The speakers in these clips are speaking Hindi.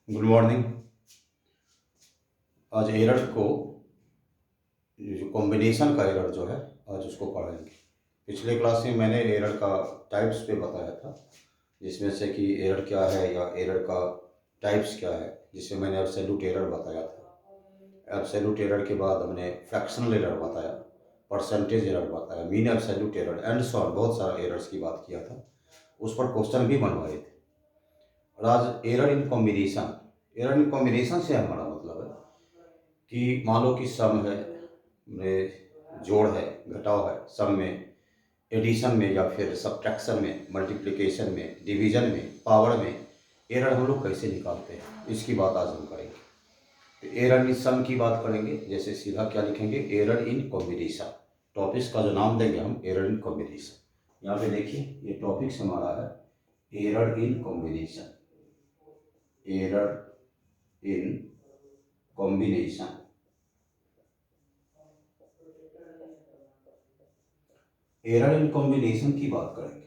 Good morning. आज एरर को जो कॉम्बिनेशन का एरर जो है आज उसको पढ़ेंगे। पिछले क्लास में मैंने एरर का टाइप्स पे बताया था, जिसमें से कि एरर क्या है या एरर का टाइप्स क्या है, जिसमें मैंने एब्सोल्यूट एरर बताया था। एब्सोल्यूट एरर के बाद हमने फ्रैक्शनल एरर बताया, परसेंटेज एरर बताया, mean absolute error and so on, बहुत सारा एरर्स की बात किया था। उस पर क्वेश्चन भी बनवाए थे। और आज error in combination, error in combination से हमारा मतलब है कि मान लो कि सम है, जोड़ है, घटाव है, सम में, एडिशन में या फिर सब्ट्रैक्शन में, मल्टीप्लिकेशन में, डिवीजन में, पावर में एरर हम लोग कैसे निकालते हैं, इसकी बात आज हम करेंगे। तो एरर इन सम की बात करेंगे। जैसे सीधा क्या लिखेंगे, एरर इन कॉम्बिनेशन। टॉपिक्स का जो नाम देंगे हम, एरर इन कॉम्बिनेशन। यहाँ पे देखिए ये टॉपिक्स हमारा है error in combination, error in combination. Error in combination की बात करेंगे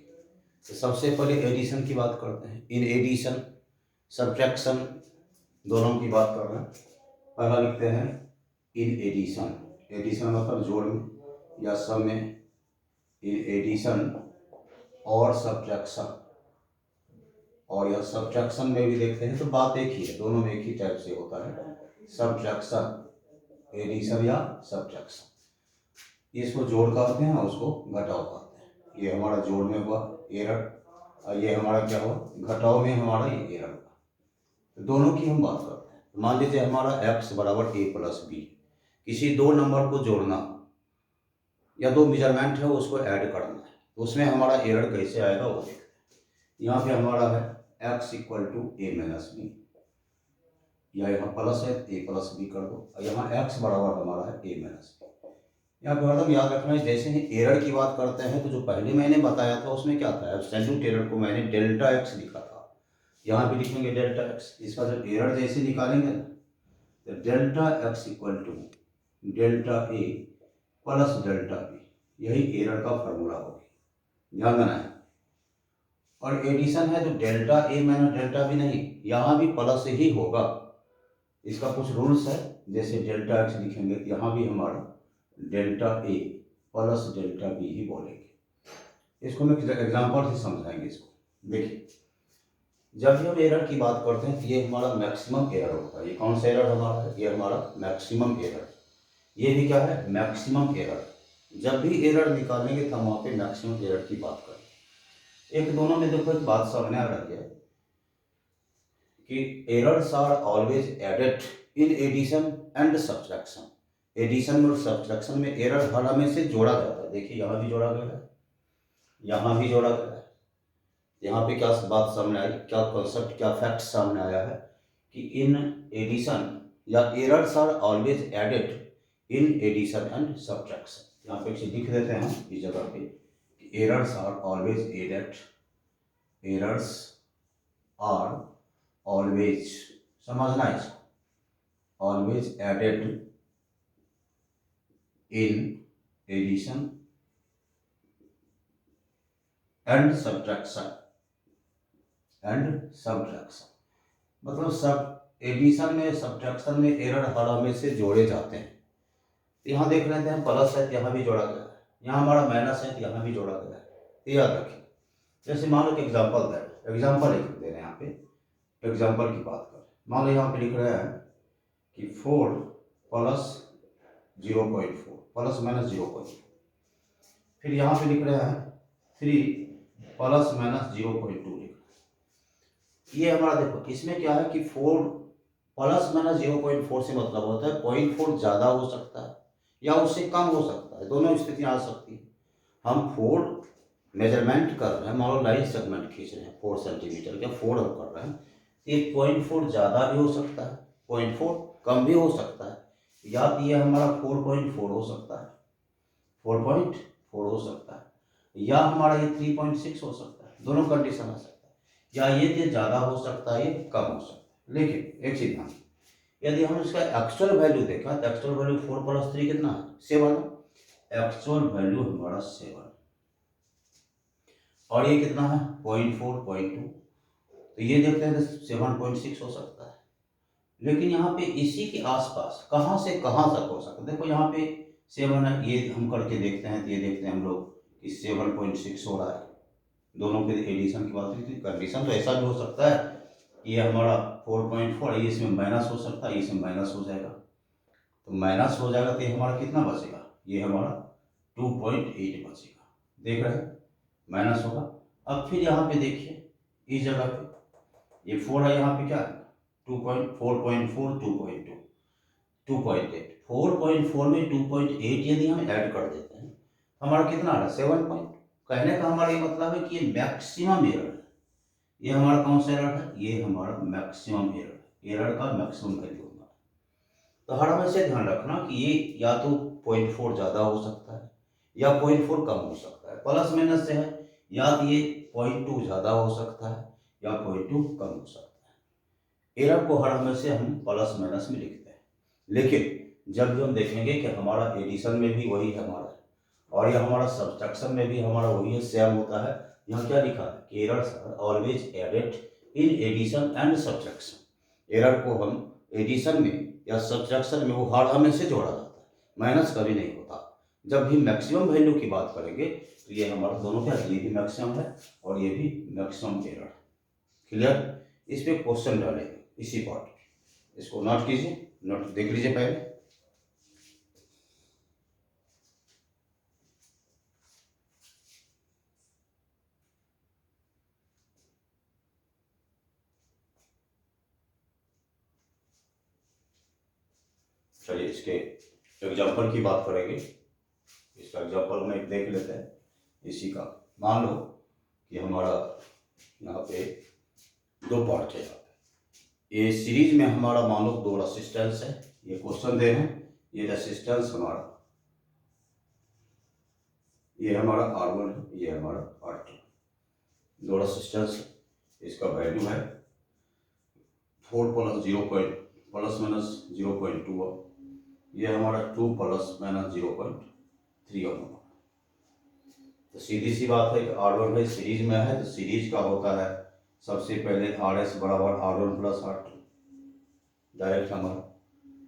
तो सबसे पहले एडिशन की बात करते हैं। इन एडिशन, सब्ट्रैक्शन दोनों की बात कर रहे हैं। पहला लिखते हैं इन एडिशन। एडिशन मतलब जोड़ में या सम में। इन एडिशन और सब्ट्रैक्शन, और यह सब्ट्रैक्शन में भी देखते हैं तो बात एक ही है, दोनों में एक ही टाइप से होता है, सब्ट्रैक्शन, एडिशन या सब्ट्रैक्शन। इसको जोड़ कहते हैं और उसको घटाव कहते हैं। ये हमारा जोड़ में हुआ एरर और ये हमारा क्या हुआ, घटाव में हमारा ये एरर हुआ। तो दोनों की हम बात करते हैं। मान लीजिए हमारा x बराबर a प्लस बी, किसी दो नंबर को जोड़ना या दो मेजरमेंट है उसको ऐड करना है, तो उसमें हमारा एरर कैसे आएगा वो देखते हैं। यहाँ पे हमारा है x equal to A minus B, या यहाँ प्लस है a प्लस बी कर दो, और यहाँ x बराबर हमारा है a माइनस बी। यहाँ पे हरदम याद रखना है, जैसे ही एरर की बात करते हैं तो जो पहले मैंने बताया था उसमें क्या था, एब्सोल्यूट एरर को मैंने डेल्टा एक्स लिखा था। यहाँ भी लिखेंगे डेल्टा एक्स। इसका जब एरर जैसे निकालेंगे ना तो delta X equal to delta A plus delta B, यही एरर का फॉर्मूला होगी, ध्यान देना है। और एडिशन है तो delta A minus delta B नहीं, यहाँ भी प्लस ही होगा। इसका कुछ रूल्स है, जैसे डेल्टा एक्स लिखेंगे तो यहाँ भी हमारा delta A plus delta B ही बोलेंगे। इसको मैं एग्जांपल से समझाएंगे। इसको देखिए, जब भी हम एरर की बात करते हैं तो ये हमारा मैक्सिमम एरर होता है। ये कौन सा एरर हमारा है, ये हमारा मैक्सिमम एरर। ये भी क्या है, मैक्सिमम एरर। जब भी एरर निकालेंगे तो हम वहाँ पे मैक्सिमम एरर की बात करेंगे। एक दोनों में देखो एक बात सामने आ रही है कि errors are always added in addition and subtraction. Addition में और सब्ट्रैक्शन में एरर हर हमेशा जोड़ा जाता है। देखिए यहाँ भी जोड़ा गया है, यहाँ भी जोड़ा गया है। यहाँ पे क्या बात सामने आई, क्या कॉन्सेप्ट, क्या फैक्ट सामने आया है कि इन एडिशन या errors are always added in addition and subtraction. यहाँ पे लिख देते हैं हम इस जगह पे कि errors are always added, errors are always, समझना इसको, always added in addition and subtraction, मतलब सब एडिशन में सब्ट्रैक्शन में एरर हर हमेशा जोड़े जाते हैं। यहाँ देख लेते हैं प्लस है तो यहाँ भी जोड़ा गया है, यहाँ हमारा माइनस है तो यहाँ भी जोड़ा गया है, तो याद रखिए। जैसे मान लो कि एग्जाम्पल दे रहे हैं, यहाँ पे एग्जाम्पल की बात करें। मान लो यहाँ पे लिख रहे हैं कि 4 प्लस 0.4 प्लस माइनस 0.4, फिर यहाँ पे लिख रहे हैं 3 प्लस माइनस 0.2 लिख रहे हैं। ये हमारा देखो इसमें क्या है कि 4 प्लस माइनस 0.4 से मतलब होता है 0.4 ज़्यादा हो सकता है या उससे कम हो सकता है, दोनों स्थितियाँ आ सकती हैं। हम 4 मेजरमेंट कर रहे हैं, मान लो लाइन सेगमेंट खींच रहे हैं 4 सेंटीमीटर का, 4 हम कर रहे हैं, एक 0.4 ज़्यादा भी हो सकता है, 0.4 कम भी हो सकता है, या तो ये हमारा 4.4 हो सकता है, 4.4 हो सकता है, या हमारा ये 3.6 हो सकता है, दोनों कंडीशन आ सकता है, या ये ज़्यादा हो सकता है, ये कम हो सकता है। लेकिन एक चीज ध्यान, यदि हम इसका एक्चुअल वैल्यू देखा तो एक्चुअल वैल्यू 4 प्लस 3 कितना है, 7। एक्चुअल वैल्यू हमारा 7 और ये कितना है 0.4, 0.2, तो ये देखते हैं तो 7.6 हो सकता है, लेकिन यहाँ पे इसी के आसपास कहाँ से कहाँ तक हो सकता है। देखो यहाँ पे 7 है, ये हम करके देखते हैं, तो ये देखते हैं हम लोग कि 7.6 हो रहा है। दोनों के एडिशन की बात की कंडीशन तो ऐसा भी हो सकता है कि ये हमारा 4.4 है, इसमें माइनस हो सकता है, इसमें माइनस हो जाएगा, तो माइनस हो जाएगा तो ये हमारा कितना बचेगा, ये हमारा 2.8 बचेगा। देख रहे हैं, माइनस होगा। अब फिर यहाँ पे देखिए इस जगह पे ये 4 है, यहाँ पे क्या है 2.4.4 2.2 2.8 4.4 में 2.8 यदि हम ऐड कर देते हैं हमारा कितना आ रहा है 7 पॉइंट। कहने का हमारा ये मतलब है कि ये मैक्सिमम एरर है। ये हमारा कौन सा एरर है, ये हमारा मैक्सिमम एरर है, एरर का मैक्सिमम वैल्यू हमारा। तो हर हमेशा ध्यान रखना कि ये या तो 0.4 ज़्यादा हो सकता है या 0.4 कम हो सकता है, प्लस माइनस से है, या तो ये 0.2 ज़्यादा हो सकता है या 0.2 कम हो सकता है। एरर को हर हमेशा हम प्लस माइनस में लिखते हैं, लेकिन जब भी हम देखेंगे कि हमारा एडिशन में भी वही है हमारा, और यह हमारा सब्ट्रैक्शन में भी हमारा वही है, सेम होता है। यहाँ क्या लिखा है कि errors are always added in addition and subtraction. Error को हम एडिशन में या सब्ट्रैक्शन में वो हर हमेशा जोड़ा जाता है, माइनस कभी नहीं होता। जब भी मैक्सिमम वैल्यू की बात करेंगे तो ये हमारा दोनों क्या, ये भी मैक्सिमम है और ये भी मैक्सिमम एरर है। क्लियर, इस पे क्वेश्चन डालेंगे इसी पार्ट, इसको नोट कीजिए, नोट देख लीजिए पहले। चलिए इसके एग्जाम्पल की बात करेंगे। इसका एग्जाम्पल में देख लेते हैं इसी का। मान लो कि हमारा यहाँ पे दो पार्ट है। यहाँ पे ये सीरीज में हमारा मान लो 2 रेसिस्टेंस है, ये क्वेश्चन दे रहे हैं। ये रेसिस्टेंस हमारा, ये हमारा R1 है, ये हमारा R2, 2 रेसिस्टेंस। इसका वैल्यू है 4 प्लस 0 प्लस माइनस 0.2, ये हमारा 2 प्लस माइनस 0.3 होगा। तो सीधी सी बात है कि R1 है सीरीज में है, तो सीरीज का होता है सबसे पहले RS बराबर R1 प्लस R2 डायरेक्ट हमारा,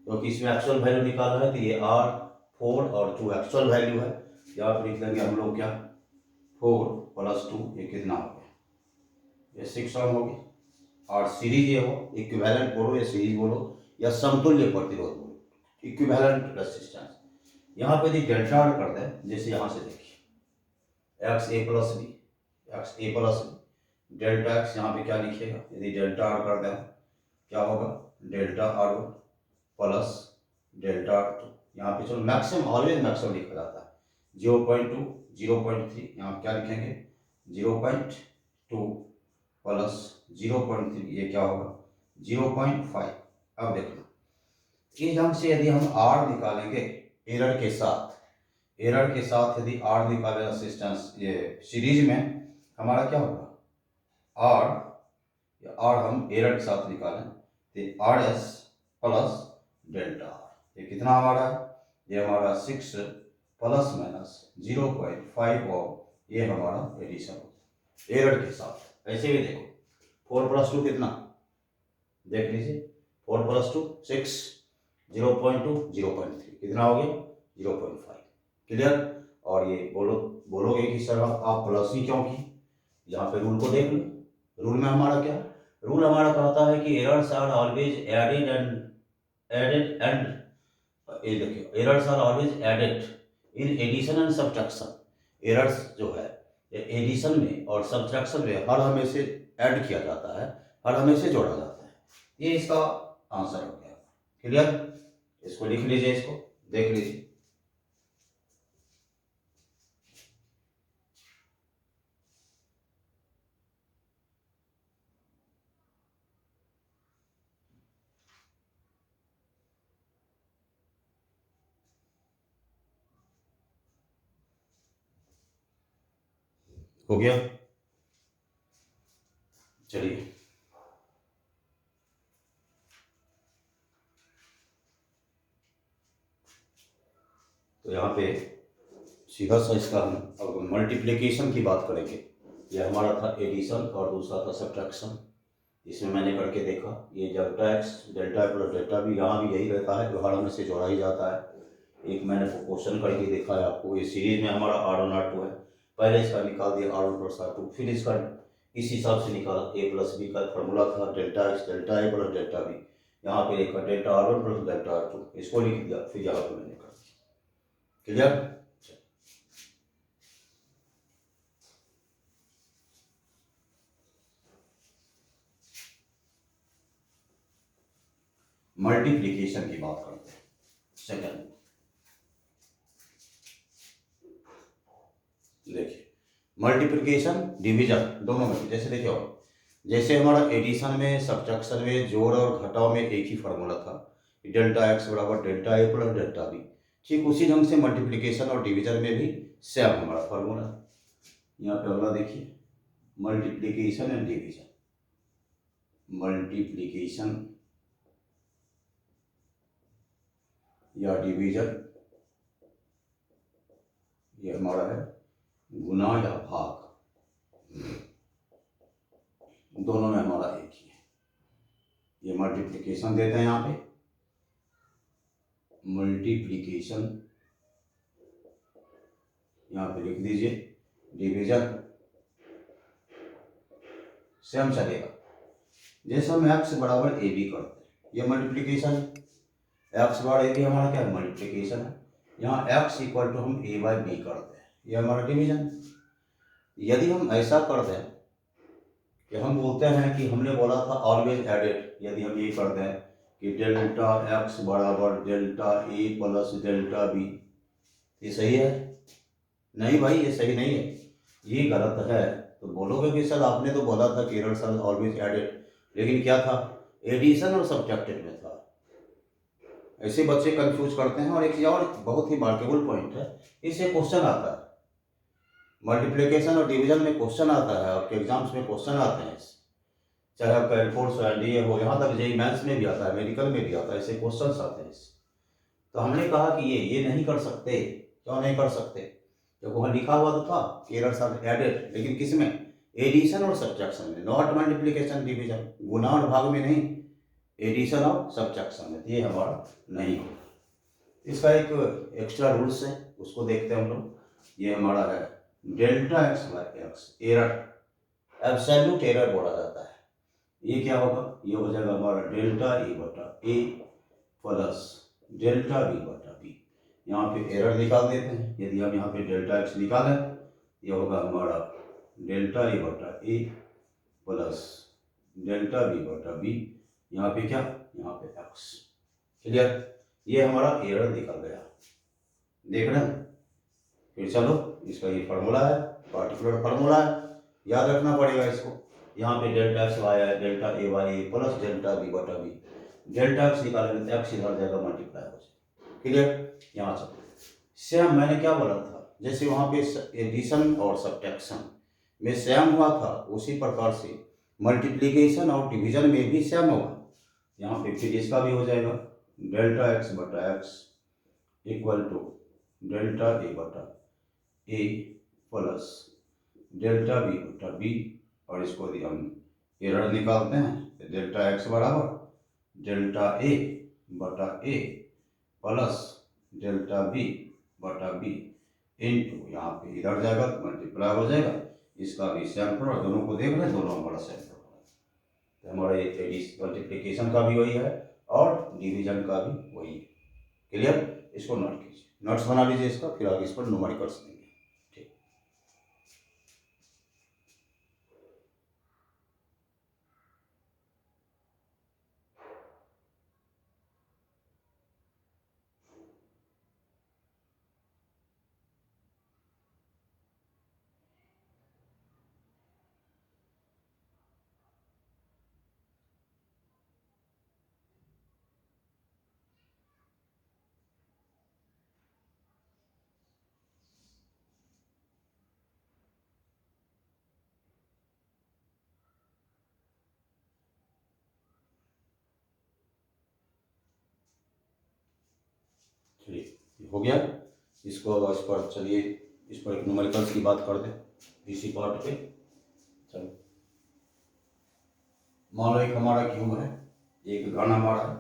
क्योंकि इसमें एक्चुअल वैल्यू निकाला है, तो ये R4 और 2 एक्चुअल वैल्यू है। यहाँ पर लिख देंगे हम लोग क्या, 4 प्लस 2 ये कितना हो गया, ये 6 ओम हो गया। और सीरीज ये हो, इक्विवेलेंट बोलो या सीरीज बोलो या समतुल्य प्रतिरोध बोलो, इक्विवेलेंट रेसिस्टेंस। यहाँ पे यदि डेल्टा कर दें, जैसे यहाँ से देखिए एक्स ए प्लस बी, एक्स ए प्लस बी, डेल्टा एक्स यहाँ पे क्या लिखिएगा, यदि डेल्टा आर कर दें क्या होगा, delta R1 plus delta R2। यहाँ पे चलो मैक्सिमम, ऑलवेज मैक्सिमम लिखा जाता है, 0.2 0.3, यहाँ क्या लिखेंगे 0.2 प्लस 0.3, ये क्या होगा 0.5। अब देखना इस ढंग से यदि हम R निकालेंगे एरर के साथ, एरर के साथ यदि R निकाले रेसिस्टेंस ये सीरीज में, हमारा क्या होगा R हम एरर के साथ निकालें तो RS प्लस डेल्टा R, ये कितना हमारा है, ये हमारा 6 प्लस माइनस 0.5 ओम, ये हमारा एडिशन एरर के साथ। ऐसे भी देखो 4 प्लस 2 कितना, देख लीजिए 4 प्लस 2 6, 0.2 0.3 कितना हो गया 0.5। क्लियर, और ये बोलोगे कि सर आप प्लस ही क्यों की, यहाँ पे रूल को देख लो। रूल में हमारा क्या, रूल हमारा कहता है कि errors are always added and ये देखिए errors are always added in addition and subtraction. Errors जो है एडिशन में और सब्ट्रैक्शन में हर हमेशा ऐड किया जाता है, हर हमेशा जोड़ा जाता है। ये इसका आंसर हो गया। क्लियर, इसको लिख लीजिए, इसको देख लीजिए। हो गया, चलिए तो यहाँ पे सीधा सा इसका हम अब मल्टीप्लिकेशन की बात करेंगे। ये हमारा था एडिशन और दूसरा था सब्ट्रैक्शन। इसमें मैंने करके देखा, ये delta X delta plus delta B यहाँ भी यही रहता है, व्यवहार में से जोड़ा ही जाता है। एक मैंने क्वेश्चन करके देखा है आपको, ये सीरीज में हमारा R1 R2 है, पहले इसका निकाल दिया R1 प्लस R2, फिर इसका इस हिसाब से निकाला, ए प्लस बी का फॉर्मूला था delta X delta A plus delta B, यहाँ पे एक delta R1 plus delta R2, इसको लिख दिया, फिर यहाँ पे मैंने कर दिया। क्लियर? मल्टीप्लिकेशन की बात करते हैं। सेकंड देखिए, मल्टीप्लिकेशन डिवीजन दोनों में, जैसे देखिए, जैसे हमारा एडिशन में सब्ट्रैक्शन में जोड़ और घटाव में एक ही फार्मूला था, डेल्टा एक्स बराबर delta A plus delta B, ठीक उसी ढंग से मल्टीप्लिकेशन और डिवीजन में भी सेम हमारा फार्मूला। यहाँ पे अगला देखिए, मल्टीप्लिकेशन एंड डिवीजन। मल्टीप्लिकेशन या डिवीजन, ये हमारा है गुना या भाग, दोनों में हमारा एक ही है। ये मल्टीप्लिकेशन देते हैं यहाँ पे, मल्टीप्लिकेशन यहाँ पे लिख दीजिए, डिवीजन सेम चलेगा। जैसे हम एक्स बराबर ए बी करते हैं, ये मल्टीप्लिकेशन है, एक्स बराबर ए बी हमारा क्या है, मल्टीप्लिकेशन है। यहाँ एक्स इक्वल टू हम ए बाई बी करते हैं, ये हमारा डिवीजन। यदि हम ऐसा कर दें कि हम बोलते हैं कि हमने बोला था ऑलवेज एडेड, यदि हम ये करते हैं कि डेल्टा एक्स बराबर delta A plus delta B, ये सही है? नहीं भाई, ये सही नहीं है, ये गलत है। तो बोलोगे कि सर आपने तो बोला था कि एरर सर ऑलवेज एडेड, लेकिन क्या था, एडिशन और सब्ट्रैक्टेड में था। ऐसे बच्चे कंफ्यूज करते हैं। और एक चीज़ और बहुत ही मार्केबल पॉइंट है, इससे क्वेश्चन आता है, मल्टीप्लिकेशन और डिवीजन में क्वेश्चन आता है, आपके एग्जाम्स में क्वेश्चन आते हैं, चाहे आपका एयरफोर्स हो, एनडीए हो, यहाँ तक जेईई मेंस में भी आता है, मेडिकल में भी आता है, ऐसे क्वेश्चन आते हैं। तो हमने कहा कि ये नहीं कर सकते। क्यों नहीं कर सकते? क्योंकि वहाँ लिखा हुआ तो था कि एरर्स आर एडेड, लेकिन किस में, एडिशन और सब्ट्रैक्शन में, नॉट मल्टीप्लिकेशन डिवीजन, गुना और भाग में नहीं, एडिशन और सब्ट्रैक्शन में। ये हमारा नहीं होगा। इसका एक एक्स्ट्रा रूल्स है, उसको देखते हैं हम लोग। ये हमारा है delta x by x, error, absolute error बोला जाता है। ये क्या होगा, ये हो जाएगा हमारा डेल्टा ए बटा ए प्लस डेल्टा बी बटा बी। यहाँ पे एरर निकाल देते हैं। यदि हम यहाँ पे डेल्टा एक्स निकालें, ये होगा हमारा डेल्टा ए बटा ए प्लस डेल्टा बी बटा बी, यहाँ पे क्या, यहाँ पे एक्स। क्लियर? ये हमारा एरर निकल गया, देख रहे हैं। फिर चलो, इसका ये फार्मूला है, पार्टिकुलर फार्मूला है, याद रखना पड़ेगा इसको। यहाँ पे डेल्टा एक्स वाई है, delta A Y A plus delta B बटा बी, डेल्टा एक्स निकालेंगे तो एक्स इधर जाएगा, मल्टीप्लाई हो जाएगा। क्लियर? यहाँ चलो, सेम मैंने क्या बोला था, जैसे वहाँ पे एडिशन और सब्ट्रैक्शन में सेम हुआ था, उसी प्रकार से मल्टीप्लिकेशन और डिवीजन में भी सेम होगा। यहाँ पे फिर इसका भी हो जाएगा डेल्टा एक्स बटा एक्स इक्वल टू डेल्टा ए बटा ए प्लस डेल्टा बी बटा बी, और इसको यदि हम एरर निकालते हैं, डेल्टा एक्स बराबर डेल्टा ए बटा ए प्लस डेल्टा बी बटा बी इंटू, यहाँ पे इधर जाएगा मल्टीप्लाई हो जाएगा, इसका भी सैंपल, और दोनों को देख रहे हैं, दोनों हमारा सैंपल हो तो हमारा ये मल्टीप्लिकेशन का भी वही है और डिवीजन का भी वही है। क्लियर? इसको नोट कीजिए, नोट्स बना लीजिए इसका, फिर आगे इस पर न्यूमेरिकल्स देंगे। ठीक, चलिए हो गया। इसको इस पर चलिए, इस पर एक न्यूमेरिकल्स की बात कर दें इसी पार्ट पे। चलो, मान लो एक हमारा क्यूब है, एक घन हमारा है,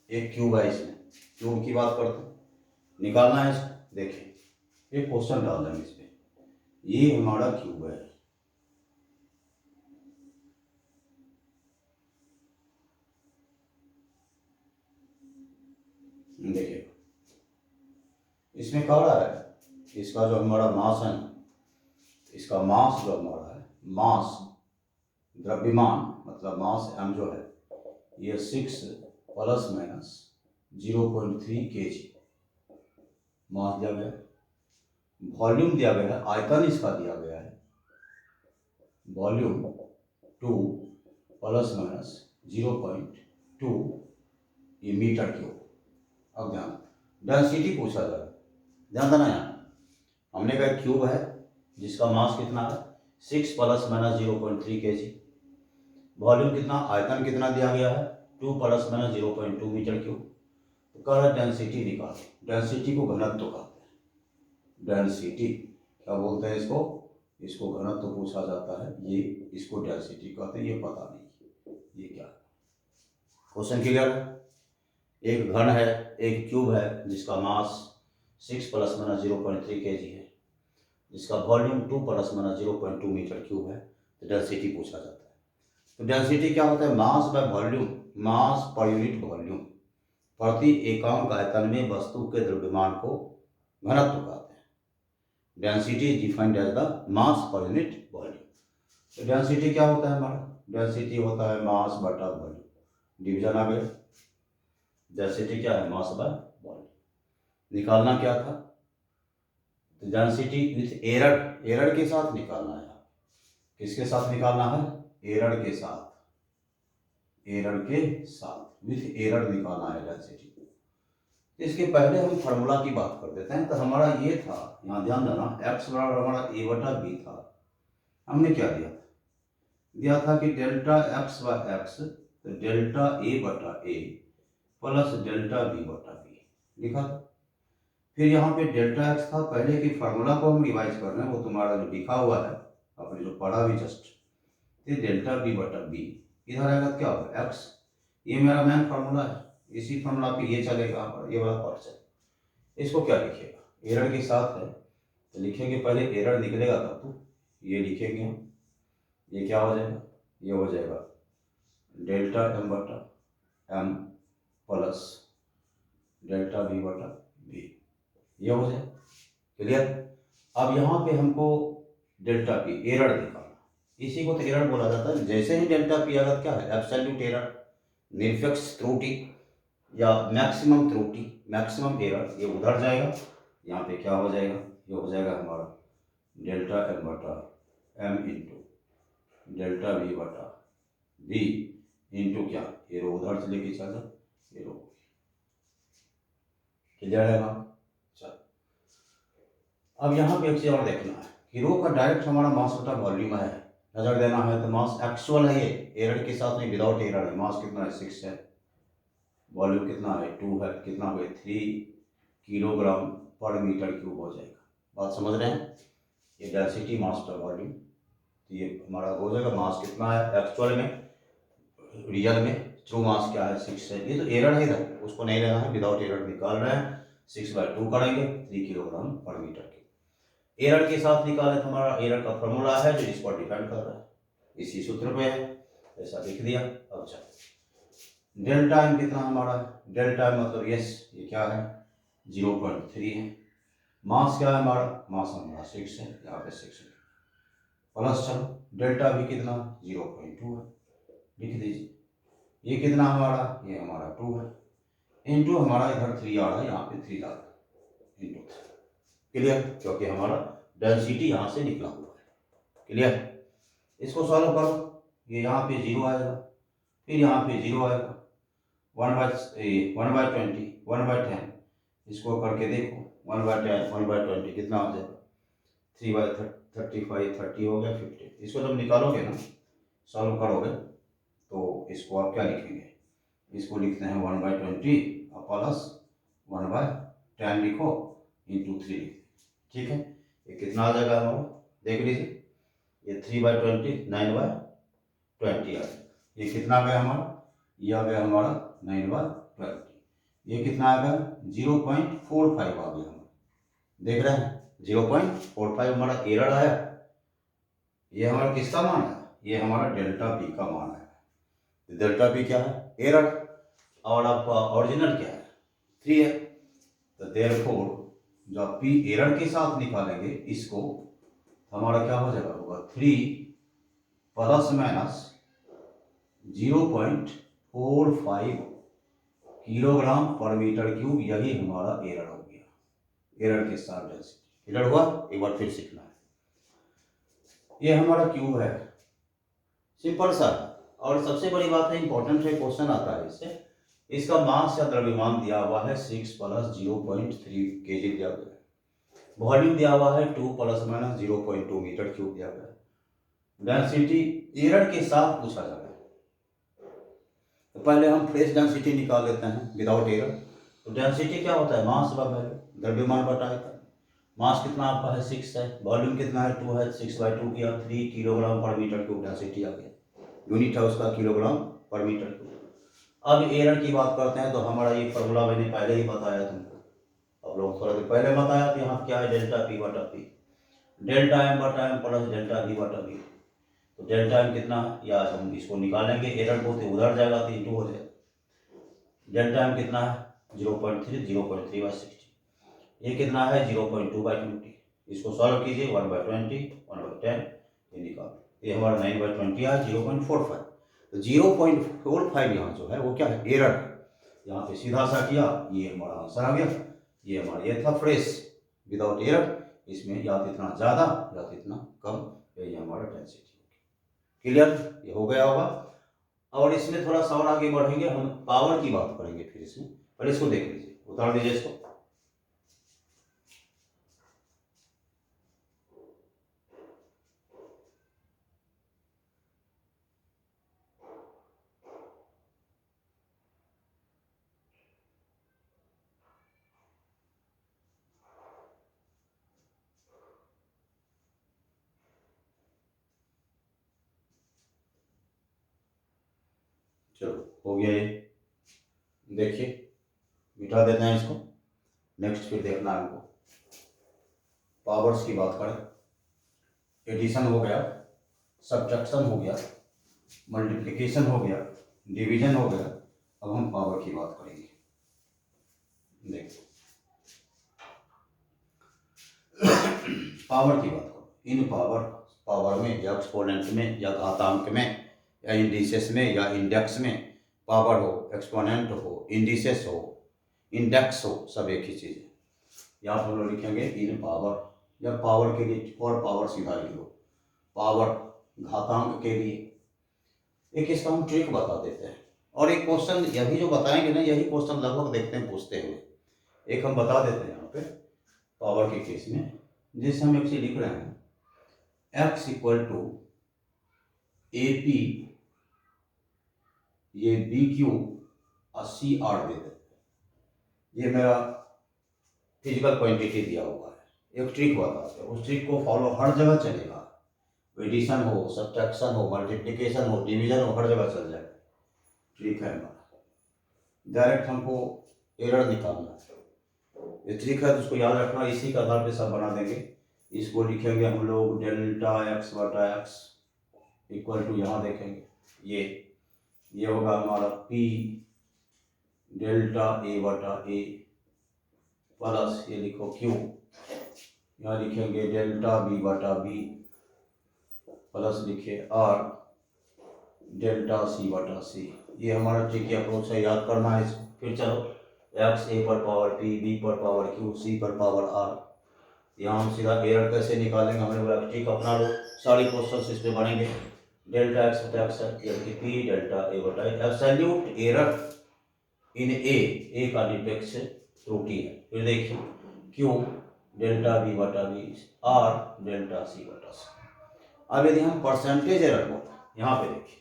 एक क्यूब है, इसमें क्यूब की बात करते हैं, निकालना है इसको। देखिए एक क्वेश्चन डाल देंगे इस पे, ये हमारा क्यूब है, देखिए इसमें कह रहा है इसका जो हमारा मास है, इसका मास जो हमारा है, मास द्रव्यमान मतलब मास m जो है, ये 6 ± 0.3 kg मास दिया गया है। वॉल्यूम दिया गया है, आयतन इसका दिया गया है, वॉल्यूम 2 ± 0.2 ये मीटर क्यूब। अब ध्यान, डेंसिटी पूछा जाएगा, ध्यान देना यहाँ। हमने कहा क्यूब है जिसका मास कितना है 6 ± 0.3 kg, वॉल्यूम कितना, आयतन कितना दिया गया है 2 ± 0.2 मीटर क्यूब। तो कह रहा डेंसिटी निकालो। डेंसिटी को घनत्व कहते हैं, डेंसिटी क्या बोलते हैं इसको, इसको घनत्व पूछा जाता है, ये इसको डेंसिटी कहते हैं, ये पता नहीं ये क्या है। क्वेश्चन क्लियर है। एक घन है, एक क्यूब है जिसका मास 6 ± 0.3 kg है, जिसका वॉल्यूम 2 ± 0.2 मीटर क्यूब है, तो डेंसिटी पूछा जाता है। तो डेंसिटी क्या होता है, mass by volume, mass per unit volume, प्रति एकांक आयतन में वस्तु के द्रव्यमान को घनत्व कहते हैं। Density is defined as the mass per unit volume. तो डेंसिटी क्या होता है हमारा, डेंसिटी होता है मास बटा वॉल्यूम, डिवीजन आ गया। डेंसिटी क्या है, मास बाय वॉल्यूम। निकालना क्या था, तो डेंसिटी विथ एरर, एरर के साथ निकालना है। किसके साथ निकालना है, एरर के साथ, एरर के साथ विथ एरर निकालना है डेंसिटी। इसके पहले हम फार्मूला की बात कर देते हैं। तो हमारा ये था, यहाँ ध्यान देना, x बराबर हमारा a/b था। हमने क्या दिया था कि डेल्टा x/x, तो delta a/a plus delta b/b लिखा था। फिर यहाँ पे डेल्टा x था, पहले की फार्मूला को हम रिवाइज कर रहे हैं, वो तुम्हारा जो लिखा हुआ है आपने जो पढ़ा भी जस्ट, तो डेल्टा b/b इधर आएगा, क्या होगा x, ये मेरा मेन फार्मूला है, इसी फार्मूला पे ये चलेगा, ये वाला पार्ट चलेगा। इसको क्या लिखिएगा, एरर के साथ है तो लिखेंगे, पहले एरर निकलेगा तब तो ये लिखेंगे हम, ये क्या हो जाएगा, ये हो जाएगा delta m/m plus delta b/b, ये हो जाए क्लियर। अब यहाँ पे हमको डेल्टा p एरर निकालना, इसी को तो एरर बोला जाता है। जैसे ही डेल्टा p आएगा क्या है, एब्सोल्यूट एरर, निरपेक्ष त्रुटि या मैक्सिमम त्रुटि, मैक्सिमम एरर, ये उधर जाएगा, यहाँ पे क्या हो जाएगा, ये हो जाएगा हमारा delta m/m into delta b/b into क्या, ये रो उधर से लेके चल जाओ, ये रो क्लियर है ना। चल अब यहाँ पे एक चीज और देखना है कि रो का डायरेक्ट हमारा मास बटा वॉल्यूम है, नजर देना है। तो मास एक्चुअल है, ये एरर के साथ नहीं, विदाउट एरर है। मास कितना है 6 है, वॉल्यूम कितना है 2 है, कितना हो गया 3 किलोग्राम पर मीटर क्यूब हो जाएगा। बात समझ रहे हैं, ये डेंसिटी मास पर वॉल्यूम, तो ये हमारा हो जाएगा मास कितना है एक्चुअल में, रियल में ट्रू मास क्या है 6 है। ये तो एरर है इधर, उसको नहीं लेना है, विदाउट एरर निकाल रहे हैं, 6/2 करेंगे 3 किलोग्राम पर मीटर क्यूब। एरर के साथ निकाले तो हमारा एरर का फॉर्मूला है जो इसको डिपेंड कर रहा है, इसी सूत्र पे है, ऐसा लिख दिया। अब चलो डेल्टा m कितना हमारा है, डेल्टा m मतलब यस ये क्या है 0.3 है। मास क्या है हमारा, मास हमारा 6 है, यहाँ पे 6 है, प्लस चलो डेल्टा भी कितना 0.2 है, लिख दीजिए। ये कितना हमारा, ये हमारा 2 है, इंटू हमारा इधर 3 आ रहा है, यहाँ पे 3 डाल इंटू, क्लियर, क्योंकि हमारा डेंसिटी यहाँ से निकला हुआ है, क्लियर। इसको सॉल्व करो, ये यहाँ पे 0 आएगा, फिर यहाँ पे 0 आएगा, 1/20 1/10, इसको करके देखो 1/10 1/20 कितना हो जाएगा 3/35 30 हो गया 50। इसको जब निकालोगे ना, सॉल्व करोगे तो इसको आप क्या लिखेंगे, इसको लिखते हैं 1/20 प्लस 1/10 लिखो इंटू 3, ठीक है। ये कितना आ जाएगा हमारा, देख लीजिए, ये 3/20 9/20 आ जाएगा, ये कितना आ गया हमारा, ये आ गया हमारा 9/20। ये कितना आ गया 0.45 आ गया हमारा, देख रहे हैं 0.45 हमारा एरर आया। ये हमारा किसका मान है, ये हमारा डेल्टा पी का मान है। डेल्टा पी क्या है, एरर, और आपका ओरिजिनल क्या है 3 है। तो देयरफॉर जब पी एरर के साथ निकालेंगे इसको, हमारा क्या हो जाएगा, होगा 3 ± 0.45 किलोग्राम पर मीटर क्यूब। यही हमारा एरर हो गया, एरर के साथ डेंसिटी। एरर हुआ, एक बार फिर सीखना है। ये हमारा क्यूब है, सिंपल सा। और सबसे बड़ी बात है, इंपॉर्टेंट है, क्वेश्चन आता है इससे, इसका मास या द्रव्यमान दिया हुआ है 6 + 0.3 kg दिया गया है। वॉल्यूम दिया हुआ है 2 ± 0.2 मीटर क्यूब दिया गया है। डेंसिटी एरर के साथ पूछा जा रहा है। तो पहले हम फ्रेश डेंसिटी निकाल लेते हैं विदाउट एरर। तो डेंसिटी क्या होता है, मास / वैल्यू, द्रव्यमान बटा आयतन। मास कितना आपका है 6 है, वॉल्यूम कितना है 2 है, 6/2 किया 3 किलोग्राम पर मीटर क्यूब डेंसिटी आ गया। यूनिट है उसका किलोग्राम पर मीटर क्यूब। अब एरर की बात करते हैं, तो हमारा ये फॉर्मूला मैंने पहले ही बताया तुमको, अब लोग थोड़ा देर पहले बताया। तो यहाँ क्या है, डेल्टा पी बटा पी, डेल्टा एम बटा एम प्लस डेल्टा वी बटा वी। तो डेल्टा एम कितना है, या हम इसको निकालेंगे, एरर को तो उधर जाएगा तो इंटू हो जाएगा। डेल्टा एम कितना है 0.3, 0.3/60। ये कितना है 0.2/20। इसको सॉल्व कीजिए, 1/20, 1/10, ये निकाल। ये हमारा 9/20 है, 0.45। तो 0.45 यहाँ जो है वो क्या है, एरर। यहाँ पे सीधा सा किया, ये हमारा आंसर आ गया। ये हमारा ये था फ्रेश विदाउट एरर। इसमें या तो इतना ज़्यादा या तो इतना कम, ये हमारा डेंसिटी। क्लियर, ये हो गया होगा। और इसमें थोड़ा सा और आगे बढ़ेंगे, हम पावर की बात करेंगे फिर इसमें। पहले इसको देख लीजिए, उतार दीजिए इसको। चलो हो गया ये, देखिए मिटा देते हैं इसको। नेक्स्ट फिर देखना है हमको, पावर्स की बात करें। एडिशन हो गया, सब्ट्रैक्शन हो गया, मल्टीप्लिकेशन हो गया, डिवीजन हो गया। अब हम पावर की बात करेंगे। देखो पावर की बात करो, इन पावर, पावर में या एक्सपोनेंट में या घातांक में या इंडिसेस में या इंडेक्स में, पावर हो, एक्सपोनेंट हो, इंडिसेस हो, इंडेक्स हो, सब एक ही चीज़ है। यहाँ पर हम लोग लिखेंगे इन पावर, या पावर के लिए और पावर सीधा लिख लो, पावर घातांक के लिए। एक इसका हम ट्रिक बता देते हैं, और एक क्वेश्चन यही जो बताएंगे ना, यही क्वेश्चन लगभग देखते हैं पूछते हुए। एक हम बता देते हैं यहाँ पे पावर के केस में, जैसे हम एक चीज लिख रहे हैं, x = AP, ये BQ 80R दे देते। ये मेरा फिजिकल क्वांटिटी दिया हुआ है। एक ट्रिक बताते हैं, उस ट्रिक को फॉलो हर जगह चलेगा। एडिशन हो, सब्ट्रैक्शन हो, मल्टीप्लिकेशन हो, डिवीजन हो, हर जगह चल जाएगा। ट्रिक है हमारा, डायरेक्ट हमको एरर निकालना है। ये ट्रिक है तो उसको याद रखना, इसी के आधार पे सब बना देंगे। इसको लिखेंगे हम लोग डेल्टा x बटा x इक्वल टू, यहाँ देखेंगे ये होगा हमारा p डेल्टा a बटा a प्लस, ये लिखो q, यहाँ लिखेंगे डेल्टा b बटा b प्लस लिखिए r डेल्टा c बटा c। ये हमारा ट्रिकी अप्रोच है, याद करना है इसको। फिर चलो x a पर पावर p, b पर पावर q, c पर पावर r। यहाँ हम सीधा एरर कैसे निकालेंगे, हमने बोला ट्रिक अपना लो, सारे क्वेश्चन इस पे बनेंगे। डेल्टा x बटा x यानी p डेल्टा a बटा a, absolute error in a का निरपेक्ष त्रुटि है। फिर देखिए q डेल्टा b बटा b, r डेल्टा c बटा c। अब यदि हम परसेंटेज एरर को यहाँ पे देखिए,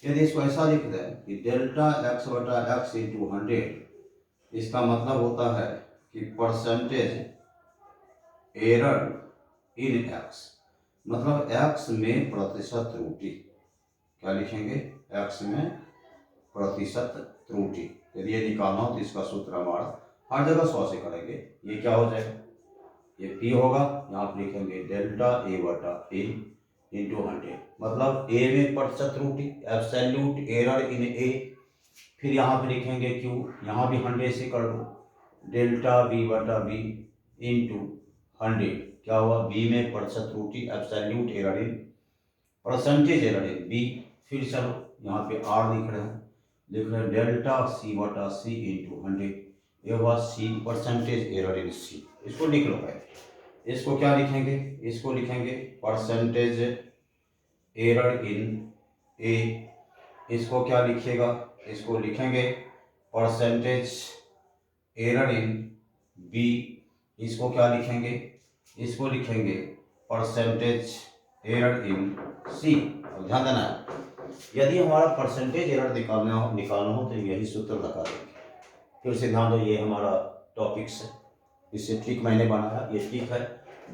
यदि इसको ऐसा लिख दें कि डेल्टा x बटा x इंटू 100, इसका मतलब होता है कि परसेंटेज एरर इन x, मतलब x में प्रतिशत त्रुटि क्या लिखेंगे, एक्स में प्रतिशत त्रुटि। यदि ये निकालना हो तो इसका सूत्र हमारा हर जगह 100 से करेंगे। ये क्या हो जाएगा, ये पी होगा, यहाँ पर लिखेंगे डेल्टा ए बटा ए इंटू 100, मतलब ए में प्रतिशत त्रुटि, एब्सोल्यूट एरर इन ए। फिर यहाँ पे लिखेंगे क्यू, यहाँ भी 100 से कर दो, डेल्टा बी बटा बी इंटू 100, क्या हुआ, बी में प्रतिशत त्रुटि, absolute error in, percentage error in B. फिर चलो यहाँ पे आर लिख रहे हैं डेल्टा सी बटा सी इंटू 100, ये हुआ सी परसेंटेज एरर इन सी। इसको लिख लो भाई, इसको क्या लिखेंगे, इसको लिखेंगे परसेंटेज एरर इन ए। इसको क्या लिखिएगा, इसको लिखेंगे परसेंटेज एरर इन बी। इसको क्या लिखेंगे, इसको लिखेंगे परसेंटेज एरर इन सी। अब ध्यान देना है, यदि हमारा परसेंटेज एरर निकालना हो तो यही सूत्र लगा देंगे। फिर से ध्यान दो, ये हमारा टॉपिक्स है, इससे ट्रिक मैंने बनाया, ये ट्रिक है,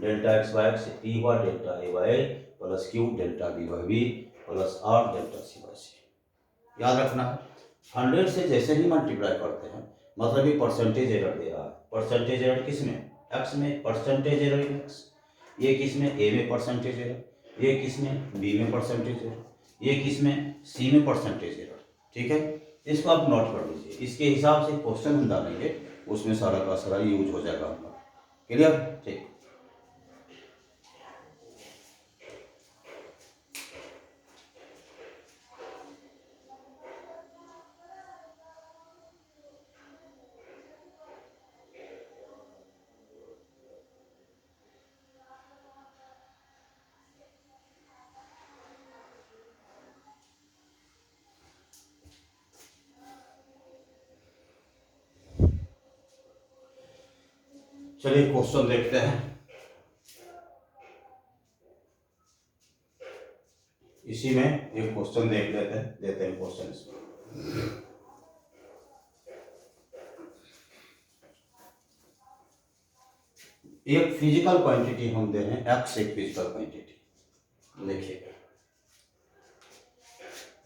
delta x by x t हुआ delta a by a plus q delta B by b plus r delta c by c. याद रखना है, 100 से जैसे ही मल्टीप्लाई करते हैं मतलब ये परसेंटेज एरर दे रहा है। परसेंटेज एरर किस में, एक्स में, परसेंटेज एरर इन एक्स। ये किस में, ए में परसेंटेज एरर, ये किस में, बी में परसेंटेज एरर, ये किस में, सी में परसेंटेज एरर। ठीक है, इसको आप नोट कर लीजिए, इसके हिसाब से क्वेश्चन हम डालेंगे, उसमें सारा का सारा यूज हो जाएगा हमारा। क्लियर, ठीक। चलिए क्वेश्चन देखते हैं। इसी में एक क्वेश्चन देख देते हैं क्वेश्चन इसमें। एक फिजिकल क्वांटिटी हम दे रहे हैं, एक्स एक फिजिकल क्वांटिटी। देखिए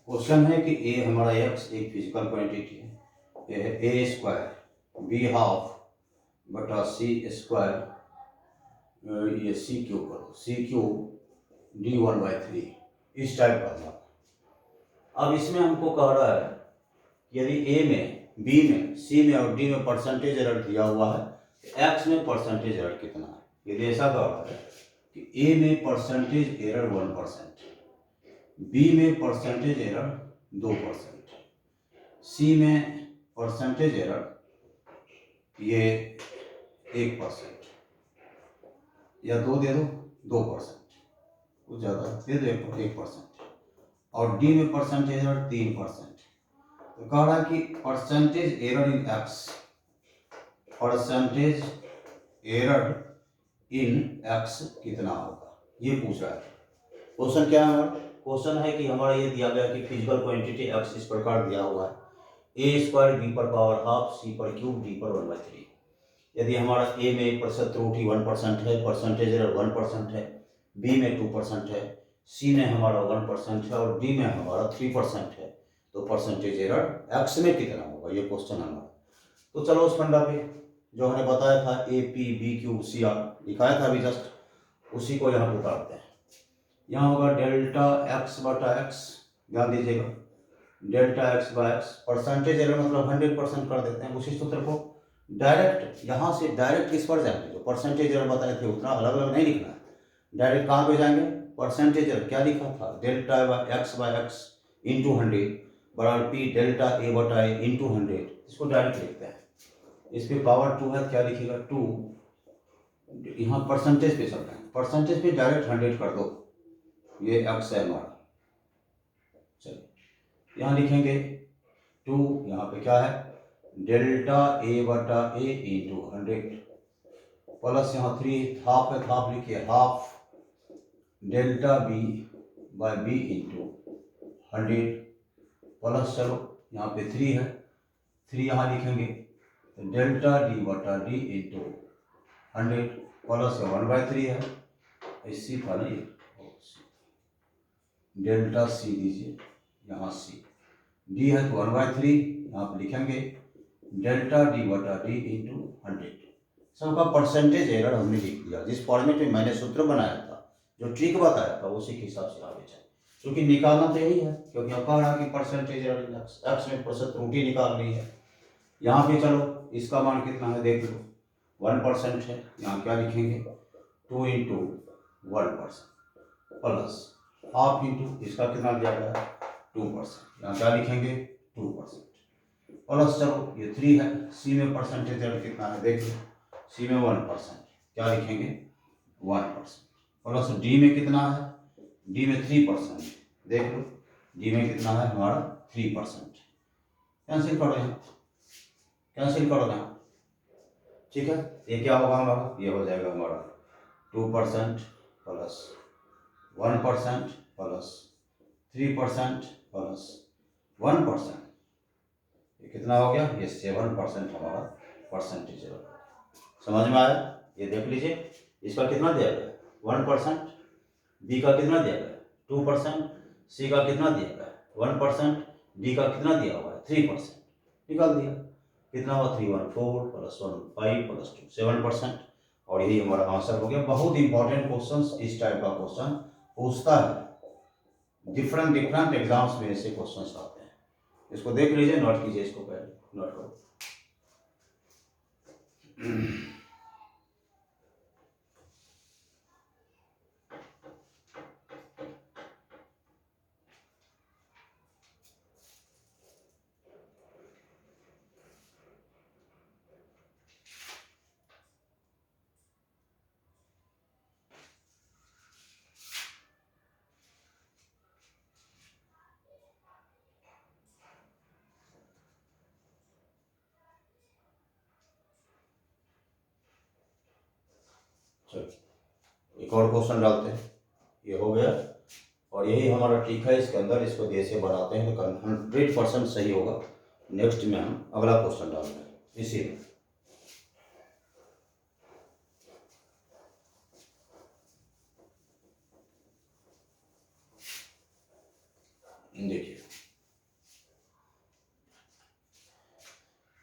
क्वेश्चन है कि ए हमारा एक्स एक फिजिकल क्वांटिटी है, ये है ए स्क्वायर बी हाफ बटा सी स्क्वायर, ये सी क्यूब करो, सी क्यूब डी 1/3, इस टाइप का था। अब इसमें हमको कह रहा है यदि ए में, बी में, सी में और डी में परसेंटेज एरर दिया हुआ है, एक्स में परसेंटेज एरर कितना है। यदि ऐसा कह रहा है कि ए में परसेंटेज एरर 1%, बी में परसेंटेज एरर 2%, सी में परसेंटेज एरर ये 1% या 2 दे दो, 2%, कुछ ज़्यादा दे दो 1%, और डी में परसेंटेज एरर 3%। तो कह रहा है कि परसेंटेज एरर इन एक्स, परसेंटेज एरर इन एक्स कितना होगा, ये पूछ रहा है। क्वेश्चन क्या है हमारा, क्वेश्चन है कि हमारा ये दिया गया कि फिजिकल क्वांटिटी एक्स इस प्रकार दिया हुआ है, ए स्क्वायर बी पर पावर हाफ सी पर क्यूब डी पर 1/3। यदि हमारा ए में प्रतिशत त्रुटि 1% है, परसेंटेज एरर 1% है, बी में 2% है, सी में हमारा 1% है और डी में हमारा 3% है, तो परसेंटेज एरर एक्स में कितना होगा, ये क्वेश्चन हमारा। तो चलो उस फंडा पे जो हमने बताया था A P B Q C R दिखाया था अभी जस्ट, उसी को यहाँ पे उतारते हैं। यहाँ होगा डेल्टा एक्स बटा एक्स, ध्यान दीजिएगा, delta x by X, percentage error मतलब 100% कर देते हैं। उसी सूत्र को डायरेक्ट यहाँ से डायरेक्ट किस पर जाएंगे, जो परसेंटेज एरर बताए थे उतना अलग अलग नहीं लिखना है, डायरेक्ट कहाँ पे जाएंगे, परसेंटेज एरर क्या लिखा था, delta x by X into 100 बराबर पी डेल्टा ए बटा ए इंटू 100, इसको डायरेक्ट लिखते हैं। इस पर पावर 2 है, क्या लिखिएगा 2, यहाँ परसेंटेज पे चल रहे हैं, परसेंटेज पे डायरेक्ट 100 कर दो, ये एक्स है हमारा। चलिए यहाँ लिखेंगे 2, यहाँ पे क्या है डेल्टा ए बटा ए इंटू 100 प्लस यहाँ 3 हाफ है, हाफ लिखिए half delta B by B into 100 plus, चलो यहाँ पे 3 है, 3 यहाँ लिखेंगे डेल्टा डी बटा डी इंटू 100 प्लस 1/3 है, इसी था ना ये, डेल्टा सी दीजिए, यहाँ सी, डी है तो 1/3, यहाँ पर लिखेंगे डेल्टा डी बटा डी इंटू 100। सबका परसेंटेज एरर हमने लिख दिया, जिस फॉर्मेट में मैंने सूत्र बनाया था, जो ट्रिक बताया था, उसी के हिसाब से आगे चले, क्योंकि निकालना तो यही है, क्योंकि अब कह रहा कि परसेंटेज एरर एक्स में प्रतिशत त्रुटि निकालनी है। यहाँ पे चलो इसका मान कितना है देख लो, 1% है, यहाँ क्या लिखेंगे 2 इंटू 1% प्लस हाफ इंटू इसका कितना दिया गया है 2%, यहाँ क्या लिखेंगे 2% प्लस चलो ये 3 है, सी में परसेंटेज एरर कितना है देख लो, सी में 1%, क्या लिखेंगे 1% प्लस डी में कितना है, डी में 3%, देख लो डी में कितना है हमारा 3%, कैंसिल करो यहाँ, कैंसिल करो यहाँ, ठीक है। ये क्या होगा हमारा, ये हो जाएगा हमारा 2% प्लस 1% प्लस 3% प्लस 1%, ये कितना हो गया, ये 7% हमारा परसेंटेज है। समझ में आया, ये देख लीजिए, इसका कितना दिया गया 1%, बी का कितना दिया गया 2%, सी का कितना दिया गया 1%, डी का कितना दिया हुआ है 3%, निकाल दिया, कितना हुआ 314 प्लस 15 प्लस 2 7%, और यही हमारा आंसर हो गया। बहुत इंपॉर्टेंट क्वेश्चन, इस टाइप का क्वेश्चन पूछता है, डिफरेंट एग्जाम्स में ऐसे क्वेश्चन आते हैं। इसको देख लीजिए, नोट कीजिए, इसको पहले नोट करो। एक और क्वेश्चन डालते हैं, ये हो गया, और यही हमारा ट्रिक है इसके अंदर, इसको जैसे बढ़ाते हैं तो 100% सही होगा। नेक्स्ट में हम अगला क्वेश्चन डालते हैं इसी में। देखिए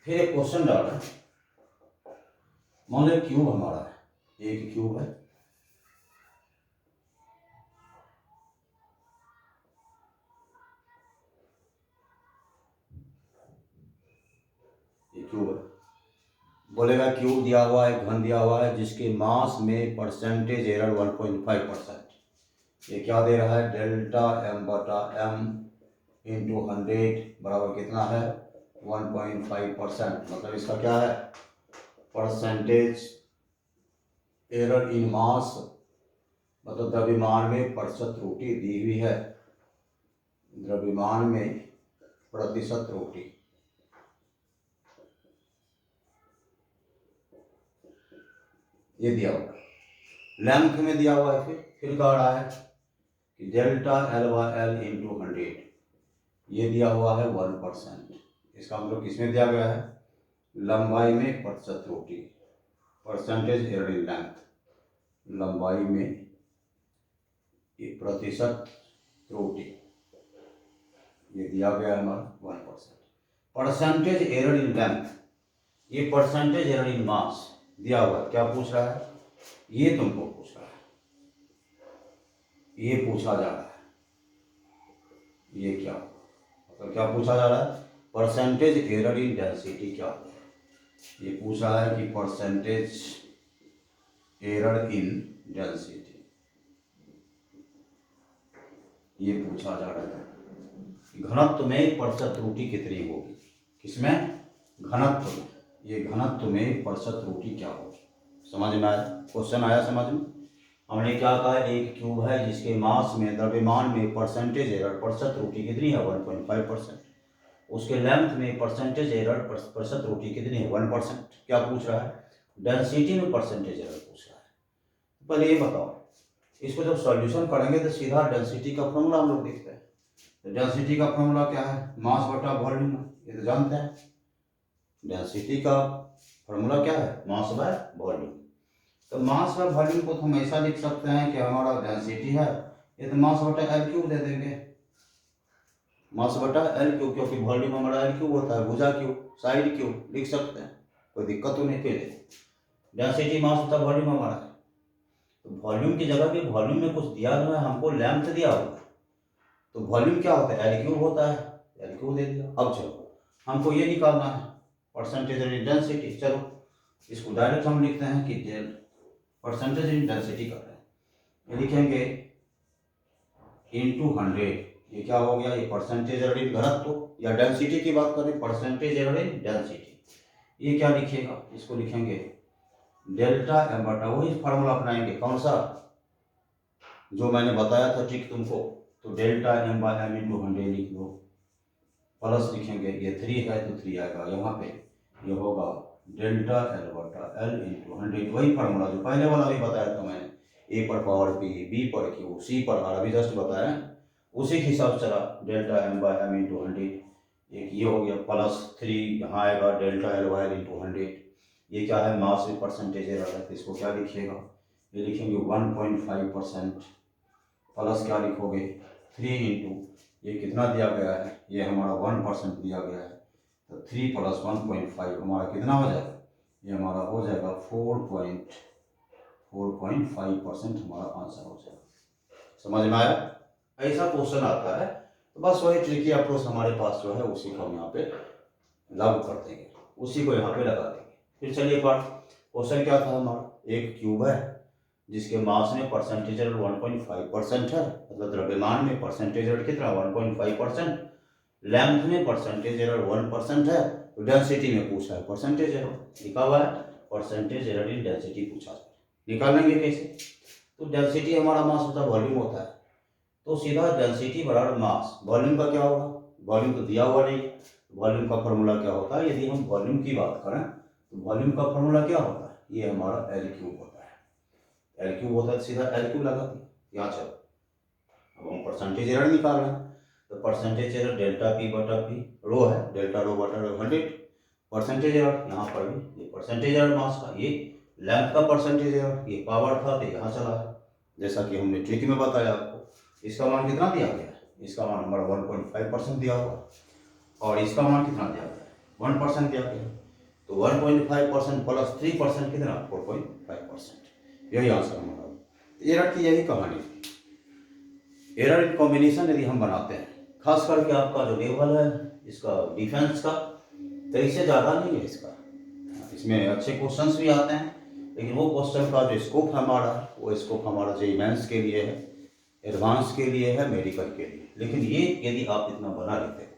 फिर एक क्वेश्चन डाल रहे हैं, मान लो क्यूब हमारा है, एक क्यूब है, ये क्यूब है, बोलेगा क्यूब दिया हुआ है, घन दिया हुआ है, जिसके मास में परसेंटेज एरर 1.5%, ये क्या दे रहा है डेल्टा m बटा m इंटू 100 बराबर कितना है 1.5%, मतलब इसका क्या है परसेंटेज एरर इन मास, मतलब द्रव्यमान में प्रतिशत त्रुटि दी हुई है, द्रव्यमान में प्रतिशत त्रुटि, ये दिया हुआ है, लेंथ में दिया हुआ है, फिर कह रहा है कि डेल्टा L/L इंटू 100, ये दिया हुआ है 1%, इसका मतलब किसमें दिया गया है लंबाई में प्रतिशत त्रुटि, परसेंटेज एरर इन लेंथ, लंबाई में ये प्रतिशत त्रुटि, ये दिया गया है हमारा 1%, परसेंटेज एरर इन लेंथ, ये परसेंटेज एरर इन मास दिया हुआ है, क्या पूछ रहा है ये तुमको पूछ रहा है, ये पूछा जा रहा है, ये क्या मतलब क्या पूछा जा रहा है परसेंटेज एरर इन डेंसिटी क्या होता है, ये पूछ रहा है कि परसेंटेज एरर इन डेंसिटी, ये पूछा जा रहा है कि घनत्व में प्रतिशत त्रुटि कितनी होगी, किसमें घनत्व में, ये घनत्व में प्रतिशत त्रुटि क्या होगी। समझ में आया, क्वेश्चन आया समझ में। हमने क्या कहा एक क्यूब है जिसके मास में द्रव्यमान में परसेंटेज एरर प्रतिशत त्रुटि कितनी है 1.5%, उसके लेंथ में परसेंटेज एरर प्रतिशत त्रुटि कितनी है 1%, क्या पूछ रहा है डेंसिटी में परसेंटेज एरर पूछ रहा है। पहले ये बताओ, इसको जब सॉल्यूशन करेंगे तो सीधा डेंसिटी का फॉर्मूला हम लोग देखते हैं, तो डेंसिटी का फॉर्मूला क्या है मास बटा वॉल्यूम, ये तो जानते हैं, डेंसिटी का फॉर्मूला क्या है मास बाय वॉल्यूम, तो मास बाय वॉल्यूम को तो हम ऐसा लिख सकते हैं कि हमारा डेंसिटी है, ये तो मास बटा L³ दे देंगे, मास बटा एल क्यू, क्योंकि वॉल्यूम हमारा एल क्यू होता है, भुजा क्यू, साइड क्यू लिख सकते हैं, कोई दिक्कत तो नहीं। पहले डेंसिटी मास होता है, वॉल्यूम हमारा है, तो वॉल्यूम की जगह पे वॉल्यूम में कुछ दिया हुआ है, हमको लेंथ दिया हुआ है, तो वॉल्यूम क्या होता है, एल क्यू होता है, एल क्यू दे दिया। अब चलो हमको ये निकालना है परसेंटेज इन डेंसिटी। चलो इसको डायरेक्ट हम लिखते हैं कि परसेंटेज इन डेंसिटी कर रहे हैं, ये लिखेंगे इनटू 100। ये क्या हो गया, ये परसेंटेज एरर इन घनत्व या डेंसिटी की बात करें, परसेंटेज एरर इन डेंसिटी। ये क्या लिखेगा, इसको लिखेंगे डेल्टा एम बटा, वही फार्मूला अपनाएंगे, कौन सा जो मैंने बताया था ट्रिक तुमको, तो delta M by M into 100 लिख लो, प्लस लिखेंगे ये 3 है तो 3 आएगा यहाँ पे, ये होगा डेल्टा एल बटा एल इंटू 100, वही फार्मूला जो पहले वाला भी बताया था मैंने, ए पर पावर पी, बी पर क्यू, सी पर आर, अभी जस्ट बताया, उसी के हिसाब चला delta M by M into 100। एक ये हो गया प्लस 3 यहाँ आएगा delta L by L into 100। ये क्या है, मास में परसेंटेज एरर है, तो इसको क्या लिखिएगा, ये लिखेंगे 1.5%, प्लस क्या लिखोगे 3 इंटू ये कितना दिया गया है, ये हमारा 1% दिया गया है, तो 3 प्लस 1.5 हमारा कितना हो जाएगा, ये हमारा हो जाएगा 4.5% हमारा आंसर हो जाएगा। समझ में आया, ऐसा क्वेश्चन आता है, तो बस वही ट्रिकी अप्रोच हमारे पास जो है उसी को हम यहाँ पे लागू कर देंगे, उसी को यहाँ पे लगा देंगे। फिर चलिए पार्ट, क्वेश्चन क्या था हमारा, एक क्यूब है जिसके मास में परसेंटेज एरर 1.5% है, मतलब द्रव्यमान में परसेंटेज एरर कितना 1.5%, लेंथ में परसेंटेज एरर 1% है, तो डेंसिटी में पूछा है परसेंटेज एरर, लिखा हुआ है परसेंटेज एरर इन डेंसिटी पूछा है, निकालेंगे कैसे, तो डेंसिटी हमारा मास होता है, वॉल्यूम होता है, तो सीधा डेंसिटी बराबर मास, वॉल्यूम का क्या होगा, वॉल्यूम तो दिया हुआ नहीं है, वॉल्यूम का फॉर्मूला क्या होता है, यदि हम वॉल्यूम की बात करें तो वॉल्यूम का फॉर्मूला क्या होता है, ये हमारा एल क्यूब होता है, एल क्यूब होता है, सीधा एल क्यूब लगा दिया यहाँ। चलो अब हम परसेंटेज एरर निकाल रहे हैं, तो परसेंटेज एरर डेल्टा पी बटा पी, रो है डेल्टा रो बटा रो 100, परसेंटेज एरर यहाँ पर भी ये परसेंटेज एरर मास का, ये लेंथ का परसेंटेज एरर, ये पावर था तो यहाँ चला है, जैसा कि हमने ट्रिक में बताया आपको। इसका मान कितना दिया गया है, इसका मान हमारा 1.5% दिया हुआ, और इसका मान कितना दिया गया है 1% दिया गया, तो 1.5% प्लस 3% कितना 4.5%, यही आंसर हमारा। एरर की यही कहानी थी, एरर इन कॉम्बिनेशन यदि हम बनाते हैं, खास करके आपका जो लेवल है इसका डिफेंस का, तो इससे ज़्यादा नहीं है इसका, इसमें अच्छे क्वेश्चंस भी आते हैं, लेकिन वो क्वेश्चन का जो स्कोप हमारा, वो स्कोप हमारा जेईई मेंस के लिए है, एडवांस के लिए है, मेडिकल के लिए। लेकिन ये यदि आप इतना बना लेते हो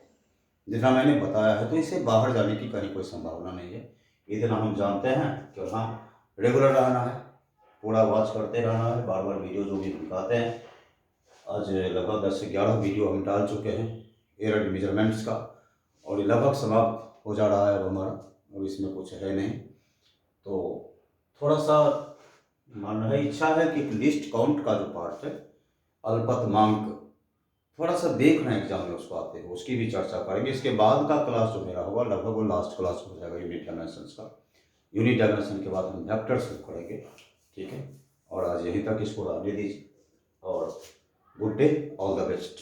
जितना मैंने बताया है, तो इससे बाहर जाने की कहीं कोई संभावना नहीं है। इतना हम जानते हैं कि हाँ रेगुलर रहना है, पूरा वॉच करते रहना है, बार बार वीडियो जो भी दिखाते हैं, आज लगभग 10 से 11 वीडियो हम डाल चुके हैं एरर मेजरमेंट्स का, और ये लगभग समाप्त हो जा रहा है अब हमारा, अब इसमें कुछ है नहीं, तो थोड़ा सा मन है, इच्छा है कि लिस्ट काउंट का जो पार्ट है, अल्पतमांक, थोड़ा सा देख रहे हैं एग्जाम में उसको आते हो, उसकी भी चर्चा करेंगे। इसके बाद का क्लास जो मेरा होगा लगभग वो लास्ट क्लास हो जाएगा यूनिट डायमेंशंस का, यूनिट डायमेंशन के बाद हम वेक्टर शुरू करेंगे, ठीक है। और आज यहीं तक इसको रहने दीजिए, और good day, all the best.